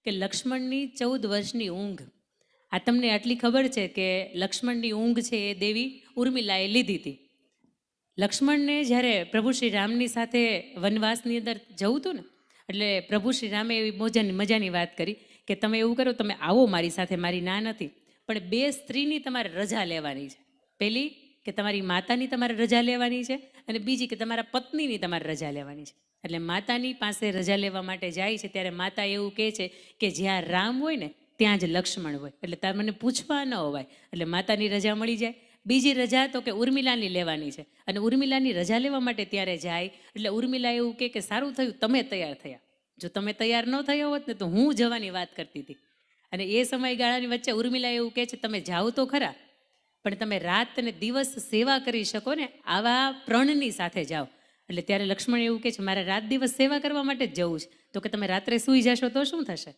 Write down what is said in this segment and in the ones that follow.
કે લક્ષ્મણની 14 વર્ષની ઊંઘ. આ તમને આટલી ખબર છે કે લક્ષ્મણની ઊંઘ છે એ દેવી ઉર્મિલાએ લીધી હતી. લક્ષ્મણને જ્યારે પ્રભુ શ્રી રામની સાથે વનવાસની અંદર જવું હતું ને, એટલે પ્રભુ શ્રી રામે એવી મજાની વાત કરી કે તમે એવું કરો, તમે આવો મારી સાથે, મારી ના નથી, પણ 2 સ્ત્રીની તમારે રજા લેવાની છે. પહેલી કે તમારી માતાની તમારે રજા લેવાની છે, અને બીજી કે તમારા પત્નીની તમારે રજા લેવાની છે. એટલે માતાની પાસે રજા લેવા માટે જાય છે ત્યારે માતા એવું કહે છે કે જ્યાં રામ હોય ને ત્યાં જ લક્ષ્મણ હોય, એટલે તાર મને પૂછવા ન હોવાય. એટલે માતાની રજા મળી જાય. બીજી રજા તો કે ઉર્મિલાની લેવાની છે, અને ઉર્મિલાની રજા લેવા માટે ત્યારે જાય. એટલે ઉર્મિલા એવું કે સારું થયું તમે તૈયાર થયા, જો તમે તૈયાર ન થયા હોત ને તો હું જવાની વાત કરતી હતી. અને એ સમયગાળાની વચ્ચે ઉર્મિલા એવું કહે છે તમે જાઓ તો ખરા, પણ તમે રાત અને દિવસ સેવા કરી શકો ને આવા પ્રણની સાથે જાઓ. એટલે ત્યારે લક્ષ્મણ એવું કહે છે મારે રાત દિવસ સેવા કરવા માટે જ જવું છે. તો કે તમે રાત્રે સૂઈ જશો તો શું થશે?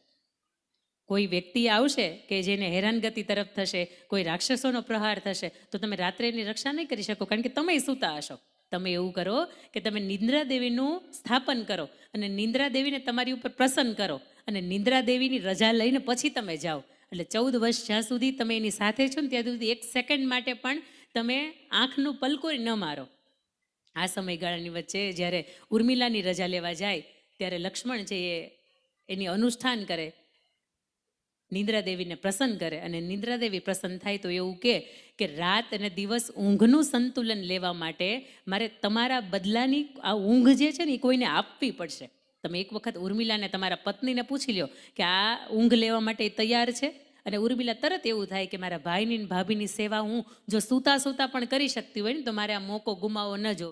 કોઈ વ્યક્તિ આવશે કે જેને હેરાનગતિ તરફ થશે, કોઈ રાક્ષસોનો પ્રહાર થશે, તો તમે રાત્રે એની રક્ષા નહીં કરી શકો, કારણ કે તમે સૂતા હશો. તમે એવું કરો કે તમે નિંદ્રા દેવીનું સ્થાપન કરો અને નિંદ્રા દેવીને તમારી ઉપર પ્રસન્ન કરો, અને નિંદ્રા દેવીની રજા લઈને પછી તમે જાઓ. એટલે 14 વર્ષ જ્યાં સુધી તમે એની સાથે છો ને ત્યાં સુધી 1 સેકન્ડ માટે પણ તમે આંખનું પલકોય ન મારો. આ સમયગાળાની વચ્ચે જ્યારે ઉર્મિલાની રજા લેવા જાય ત્યારે લક્ષ્મણ છે એની અનુષ્ઠાન કરે, નિંદ્રા દેવીને પ્રસન્ન કરે, અને નિંદ્રા દેવી પ્રસન્ન થાય તો એવું કે રાત અને દિવસ ઊંઘનું સંતુલન લેવા માટે મારે તમારા બદલાની આ ઊંઘ જે છે ને એ કોઈને આપવી પડશે. તમે એક વખત ઉર્મિલાને તમારા પત્નીને પૂછી લ્યો કે આ ઊંઘ લેવા માટે તૈયાર છે, અને ઉર્મિલા તરત એવું થાય કે મારા ભાઈની ભાભીની સેવા હું જો સૂતા પણ કરી શકતી હોય ને તો મારે આ મોકો ગુમાવો ન જો.